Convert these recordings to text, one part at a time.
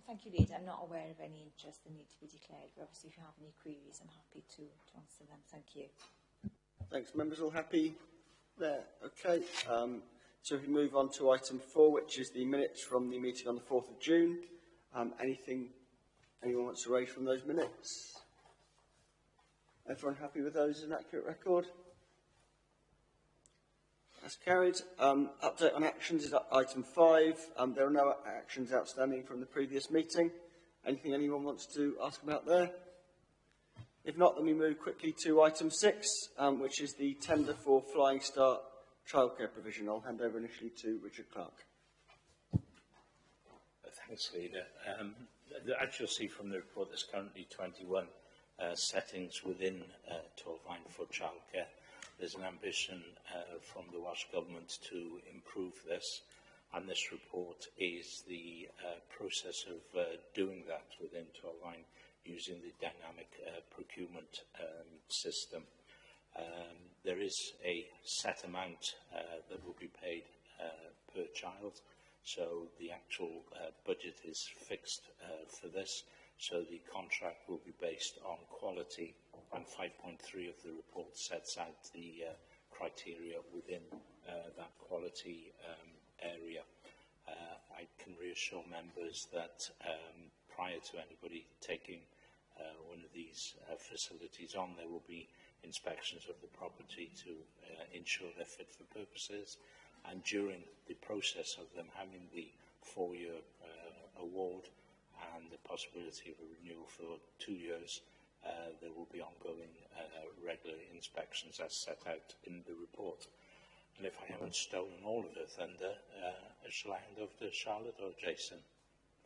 Thank you, Leader. I'm not aware of any interest that need to be declared, but obviously if you have any queries, I'm happy to answer them. Thank you. Thanks. Members all happy there? Okay. So if we move on to item 4, which is the minutes from the meeting on the 4th of June. Anything anyone wants to raise from those minutes? Everyone happy with those? An accurate record? That's carried. Update on actions is item 5. There are no actions outstanding from the previous meeting. Anything anyone wants to ask about there? If not, then we move quickly to item 6, which is the tender for Flying Start childcare provision. I'll hand over initially to Richard Clark. Thanks, Leader. As you'll see from the report, there's currently 21 settings within Torfaen for childcare. There's an ambition from the Welsh Government to improve this, and this report is the process of doing that within Torfaen using the dynamic procurement system. There is a set amount that will be paid per child, so the actual budget is fixed for this, so the contract will be based on quality, and 5.3 of the report sets out the criteria within that quality area. I can reassure members that prior to anybody taking one of these facilities on, there will be inspections of the property to ensure they're fit for purposes, and during the process of them having the 4-year award and the possibility of a renewal for 2 years, there will be ongoing regular inspections as set out in the report. And if I haven't stolen all of it, then shall I hand over to Charlotte or Jason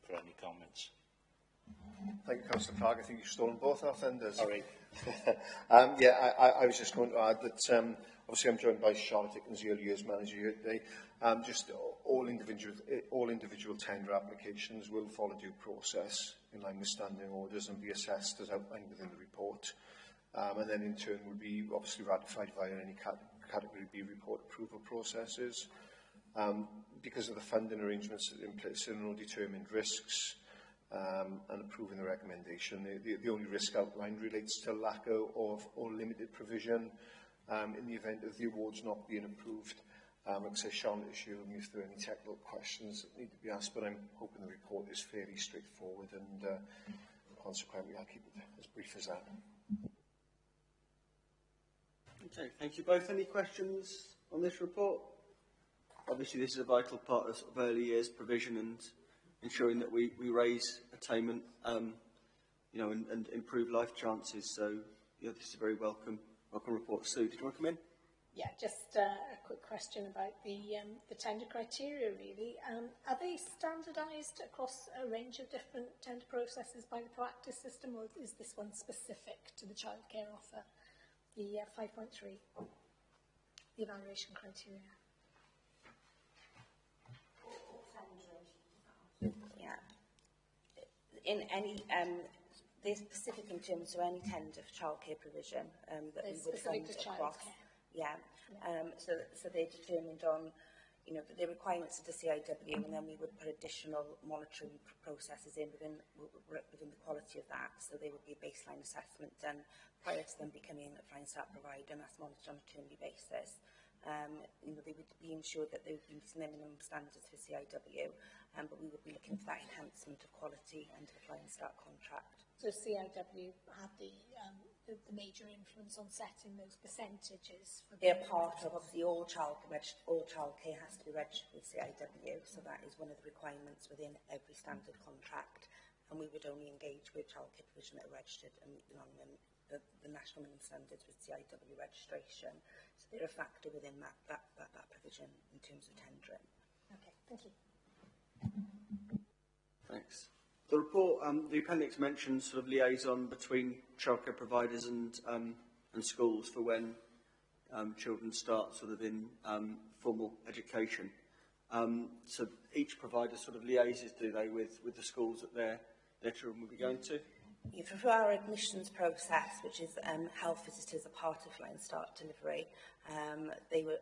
for any comments? Thank you, Councillor Clark. I think you've stolen both our thunders. Sorry. I was just going to add that obviously I'm joined by Charlotte Dickens, the Early Years Manager here today. Just all individual tender applications will follow due process in line with standing orders and be assessed as outlined within the report. And then in turn will be obviously ratified via any Category B report approval processes. Because of the funding arrangements in place, there are no determined risks. And approving the recommendation. The only risk outlined relates to lack of or limited provision in the event of the awards not being approved. Like I say, Sean assured me if there are any technical questions that need to be asked, but I'm hoping the report is fairly straightforward and consequently I'll keep it as brief as that. Okay, thank you both. Any questions on this report? Obviously this is a vital part of early years provision and ensuring that we raise attainment, and improve life chances. So, yeah, this is a very welcome report. Sue, did you want to come in? Yeah, just a quick question about the tender criteria, really. Are they standardised across a range of different tender processes by the practice system, or is this one specific to the childcare offer, the 5.3, the evaluation criteria? Yeah. In any, they're specific in terms of any tender for childcare provision that we would fund across. Yeah. So they're determined on, the requirements of the CIW, and then we would put additional monitoring processes in within the quality of that. So there would be a baseline assessment done prior to them becoming a Flying Start provider, and that's monitored on a termly basis. They would be ensured that they would meet minimum standards for CIW, but we would be looking for that enhancement of quality under the Flying Start contract. So CIW had the major influence on setting those percentages? They're part of, obviously, all childcare has to be registered with CIW, so that is one of the requirements within every standard contract, and we would only engage with childcare provision that are registered and meet the national minimum standards with CIW registration. So they're a factor within that provision in terms of tendering. Okay, thank you. Thanks. The report, the appendix mentions sort of liaison between childcare providers and schools for when children start sort of in formal education. So each provider sort of liaises, do they, with the schools that their children will be going to? For our admissions process, which is health visitors are part of Line Start delivery, they were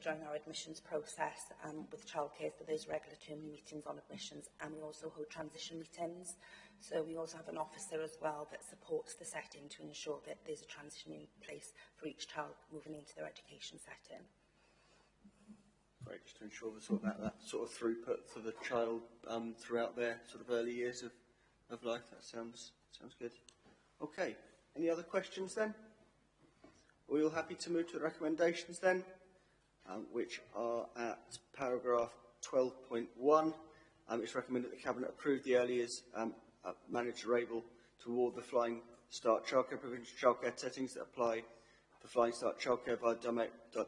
during our admissions process with childcare, so there's regular term meetings on admissions, and we also hold transition meetings. So we also have an officer as well that supports the setting to ensure that there's a transition in place for each child moving into their education setting. Great, just to ensure that sort of throughput for the child throughout their sort of early years of life. That sounds good. Okay, any other questions then? Are we all happy to move to the recommendations then, which are at paragraph 12.1. It's recommended that the Cabinet approve the early years manager able to award the Flying Start childcare provincial childcare settings that apply for Flying Start childcare via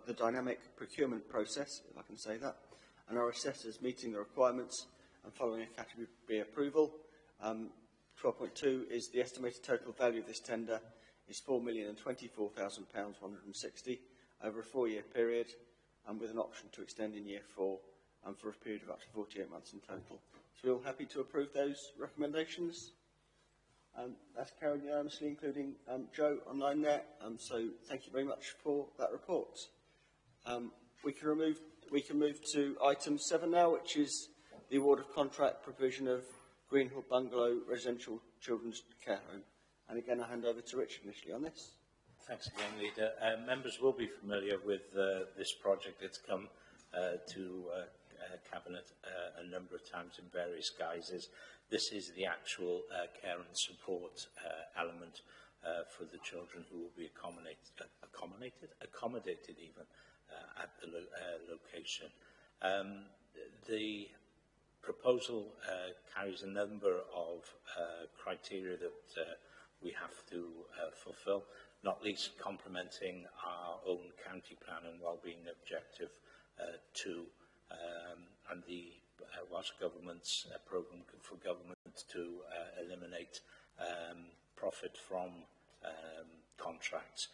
the dynamic procurement process, if I can say that, and our assessors meeting the requirements and following a category B approval. 12.2 is the estimated total value of this tender is £4,024,160 over a 4-year period, and with an option to extend in year 4 and for a period of up to 48 months in total. So we're all happy to approve those recommendations. That's carried unanimously, including Joe online there. So thank you very much for that report. We can move to item 7 now, which is the award of contract provision of Greenhill Bungalow Residential Children's Care Home. And again, I hand over to Richard initially on this. Thanks again, Leader. Members will be familiar with this project. It's come to Cabinet a number of times in various guises. This is the actual care and support element for the children who will be accommodated even at the location. The proposal carries a number of criteria that we have to fulfil, not least complementing our own county plan and wellbeing objective 2 and the Welsh Government's programme for government to eliminate profit from contracts.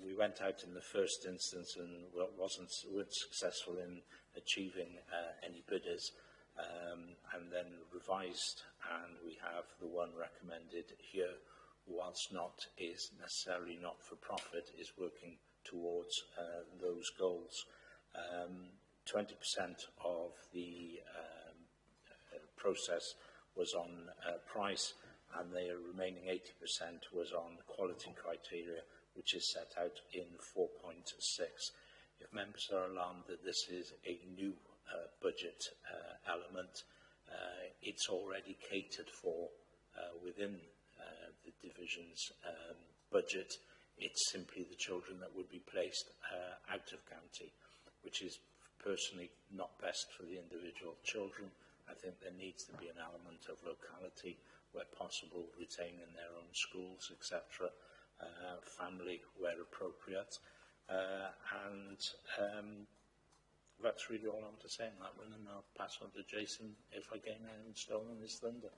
We went out in the first instance and weren't successful in achieving any bidders, and then revised, and we have the one recommended here, whilst not is necessarily not for profit, is working towards those goals. 20% of the process was on price, and the remaining 80% was on quality criteria, which is set out in 4.6. If members are alarmed that this is a new budget element, it's already catered for within the division's budget. It's simply the children that would be placed out of county, which is personally not best for the individual children. I think there needs to be an element of locality where possible, retaining their own schools, etc., family where appropriate, and that's really all I want to say on that one, and I'll pass on to Jason if I gain anything stolen this thunder.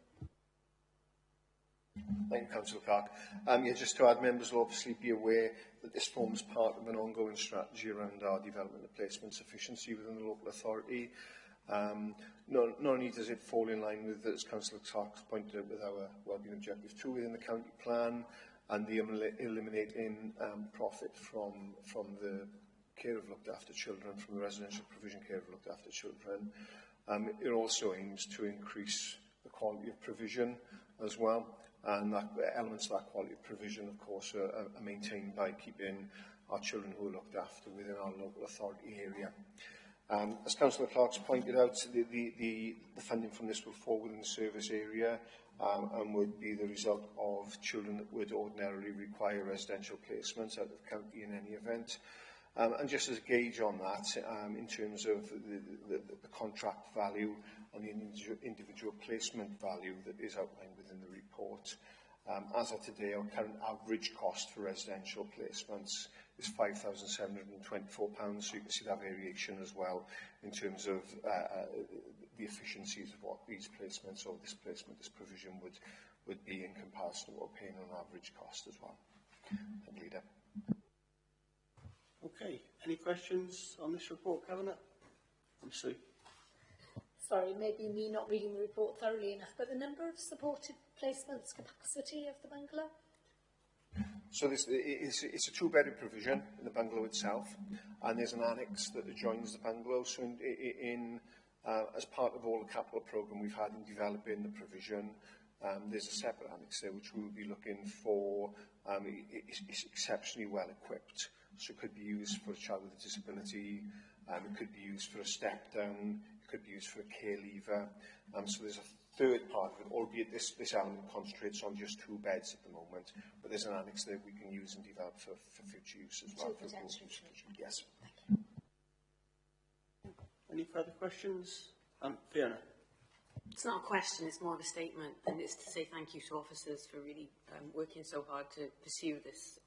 Thank you, Councillor Clark. Just to add, members will obviously be aware that this forms part of an ongoing strategy around our development of placement efficiency within the local authority. Not only does it fall in line with, as Councillor Clark pointed out, with our wellbeing objective 2 within the county plan, and the eliminating profit from the care of looked after children, from the residential provision care of looked after children. It also aims to increase the quality of provision as well, and that elements of that quality of provision, of course, are maintained by keeping our children who are looked after within our local authority area. As Councillor Clark's pointed out, the funding from this will fall within the service area and would be the result of children that would ordinarily require residential placements out of the county in any event. And just as a gauge on that, in terms of the contract value and the individual placement value that is outlined within the report, as of today, our current average cost for residential placements is £5,724, so you can see that variation as well in terms of the efficiencies of what these placements or this placement, this provision would be in comparison to what we're paying on average cost as well. Thank you, Leader. Okay, any questions on this report, Cabinet? Sue. sorry, maybe me not reading the report thoroughly enough, but the number of supported placements capacity of the bungalow? So it's a two-bedroom provision in the bungalow itself, and there's an annex that adjoins the bungalow. So as part of all the capital programme we've had in developing the provision, there's a separate annex there which we'll be looking for. It's exceptionally well equipped, so it could be used for a child with a disability, it could be used for a step down, it could be used for a care leaver. So there's a third part of it, albeit this element concentrates on just 2 beds at the moment, but there's an annex there we can use and develop for future use as well. Yes. Any further questions? Fiona. It's not a question, it's more of a statement, and it's to say thank you to officers for really working so hard to pursue this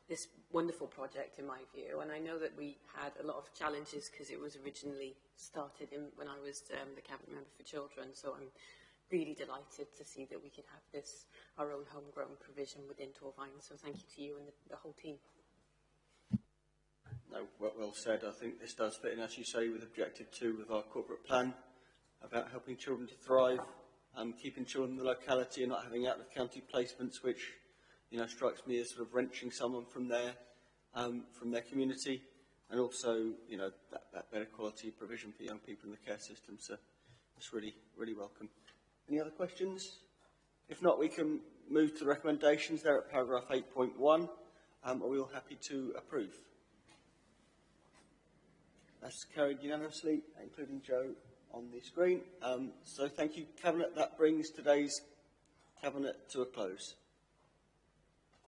this wonderful project, in my view. And I know that we had a lot of challenges because it was originally started when I was the Cabinet Member for Children, so I'm really delighted to see that we can have this, our own homegrown provision within Torfaen. So thank you to you and the whole team. No, well said. I think this does fit in, as you say, with Objective 2 with our corporate plan about helping children to thrive, keeping children in the locality and not having out-of-county placements, which, you know, strikes me as sort of wrenching someone from their community, and also, you know, that better quality provision for young people in the care system. So it's really, really welcome. Any other questions? If not, we can move to the recommendations there at paragraph 8.1. Are we all happy to approve? That's carried unanimously, including Joe on the screen. So thank you, Cabinet. That brings today's Cabinet to a close.